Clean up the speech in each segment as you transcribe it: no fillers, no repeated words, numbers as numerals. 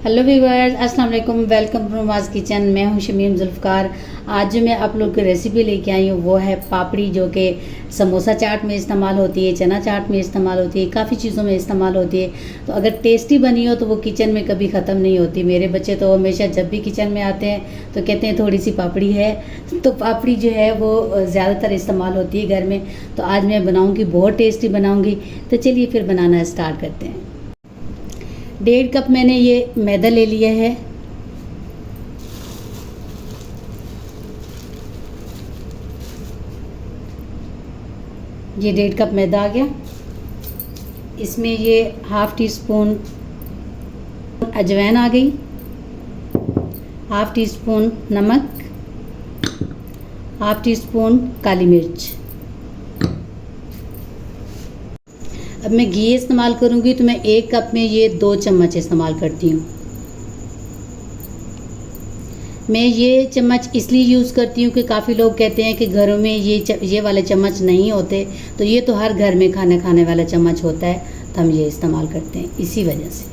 Hello viewers, अस्सलाम वालेकुम। Welcome to माज किचन। मैं हूं शमीम जुल्फ़कार। आज जो मैं आप लोग की रेसिपी लेके आई हूं वो है पापड़ी, जो कि समोसा चाट में इस्तेमाल होती है, चना चाट में इस्तेमाल होती है, काफ़ी चीज़ों में इस्तेमाल होती है। तो अगर टेस्टी बनी हो तो वो किचन में कभी ख़त्म नहीं होती। मेरे बच्चे तो हमेशा जब भी किचन में आते हैं तो कहते हैं थोड़ी सी पापड़ी है। तो पापड़ी जो है वो ज़्यादातर इस्तेमाल होती है घर में। तो आज मैं बनाऊँगी, बहुत टेस्टी बनाऊँगी। तो चलिए फिर बनाना स्टार्ट करते हैं। 1.5 कप मैंने ये मैदा ले लिया है। ये 1.5 कप मैदा आ गया। इसमें ये हाफ़ टी स्पून अजवाइन आ गई, हाफ़ टी स्पून नमक, हाफ़ टी स्पून काली मिर्च। अब मैं घी इस्तेमाल करूँगी तो मैं 1 कप में ये 2 चम्मच इस्तेमाल करती हूँ। मैं ये चम्मच इसलिए यूज़ करती हूँ कि काफ़ी लोग कहते हैं कि घरों में ये वाले चम्मच नहीं होते, तो ये तो हर घर में खाना खाने वाला चम्मच होता है, तो हम ये इस्तेमाल करते हैं इसी वजह से।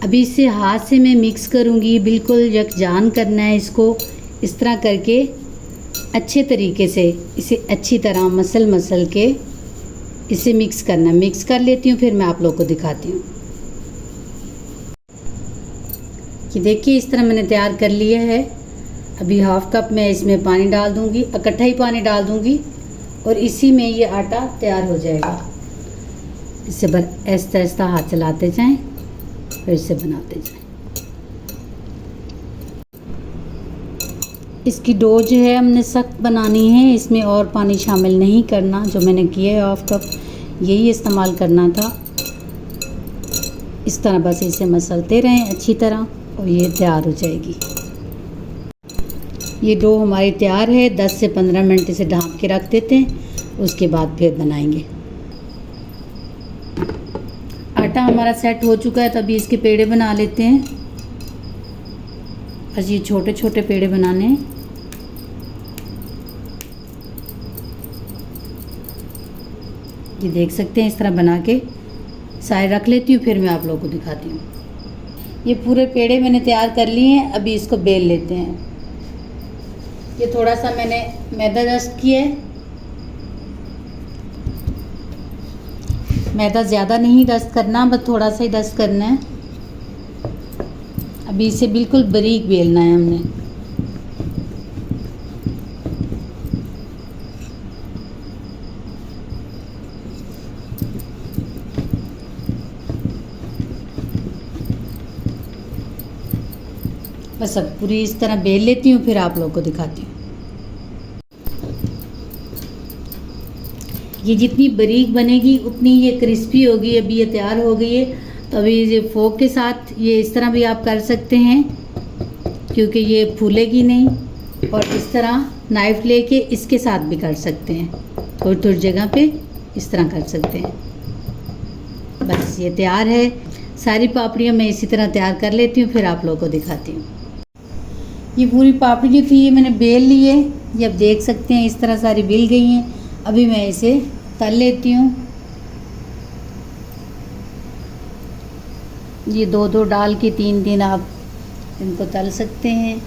अभी इसे हाथ से मैं मिक्स करूँगी, बिल्कुल यकजान करना है इसको। इस तरह करके अच्छे तरीके से इसे अच्छी तरह मसल के इसे मिक्स करना। मिक्स कर लेती हूँ, फिर मैं आप लोगों को दिखाती हूँ। कि देखिए इस तरह मैंने तैयार कर लिया है। अभी हाफ़ कप मैं इसमें पानी डाल दूँगी, इकट्ठा ही पानी डाल दूँगी और इसी में ये आटा तैयार हो जाएगा। इसे आहिस्ता आहिस्ता हाथ चलाते जाएं और इसे बनाते जाएं। इसकी डो जो है हमने सख्त बनानी है, इसमें और पानी शामिल नहीं करना। जो मैंने किया है हाफ़ कप, यही इस्तेमाल करना था। इस तरह बस इसे मसलते रहें अच्छी तरह और ये तैयार हो जाएगी। ये डो हमारी तैयार है। 10 से 15 मिनट इसे ढाँप के रख देते हैं, उसके बाद फिर बनाएंगे। आटा हमारा सेट हो चुका है, तो अभी इसके पेड़े बना लेते हैं। बस ये छोटे छोटे पेड़े बनाने हैं। ये देख सकते हैं, इस तरह बना के सारे रख लेती हूँ, फिर मैं आप लोगों को दिखाती हूँ। ये पूरे पेड़े मैंने तैयार कर लिए हैं। अभी इसको बेल लेते हैं। ये थोड़ा सा मैंने मैदा डस्ट किया है। मैदा ज़्यादा नहीं डस्ट करना, बस थोड़ा सा ही डस्ट करना है। अभी इसे बिल्कुल बारीक बेलना है हमने। बस अब पूरी इस तरह बेल लेती हूँ, फिर आप लोगों को दिखाती हूँ। ये जितनी बारीक बनेगी उतनी ये क्रिस्पी होगी। अभी ये तैयार हो गई है, तो अभी ये फोक के साथ ये इस तरह भी आप कर सकते हैं, क्योंकि ये फूलेगी नहीं। और इस तरह नाइफ़ लेके इसके साथ भी कर सकते हैं, थोड़ी थोड़ी जगह पे इस तरह कर सकते हैं। बस ये तैयार है। सारी पापड़ियाँ मैं इसी तरह तैयार कर लेती हूँ, फिर आप लोगों को दिखाती हूँ। ये पूरी पापड़ी जो थी ये मैंने बेल ली है। ये आप देख सकते हैं, इस तरह सारी बिल गई हैं। अभी मैं इसे तल लेती हूँ। ये 2-2 डाल के 3-3 आप इनको तल सकते हैं।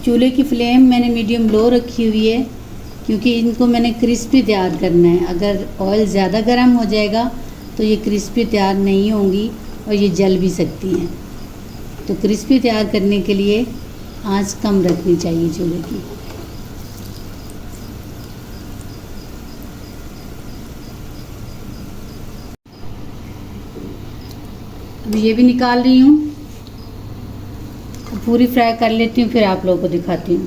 चूल्हे की फ्लेम मैंने मीडियम लो रखी हुई है, क्योंकि इनको मैंने क्रिस्पी तैयार करना है। अगर ऑयल ज़्यादा गर्म हो जाएगा तो ये क्रिस्पी तैयार नहीं होंगी और ये जल भी सकती हैं। तो क्रिस्पी तैयार करने के लिए आंच कम रखनी चाहिए चूल्हे की। अब ये भी निकाल रही हूँ, पूरी फ्राई कर लेती हूँ, फिर आप लोगों को दिखाती हूँ।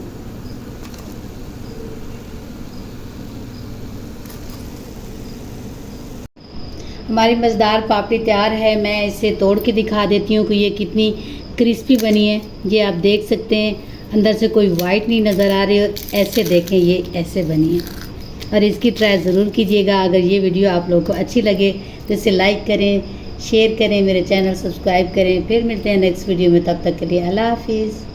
हमारी मज़ेदार पापड़ी तैयार है। मैं इसे तोड़ के दिखा देती हूँ कि ये कितनी क्रिस्पी बनी है। ये आप देख सकते हैं, अंदर से कोई वाइट नहीं नज़र आ रही। और ऐसे देखें, ये ऐसे बनी है। और इसकी ट्राई ज़रूर कीजिएगा। अगर ये वीडियो आप लोगों को अच्छी लगे तो इसे लाइक करें, शेयर करें, मेरे चैनल सब्सक्राइब करें। फिर मिलते हैं नेक्स्ट वीडियो में, तब तक के लिए अल्लाह हाफिज़।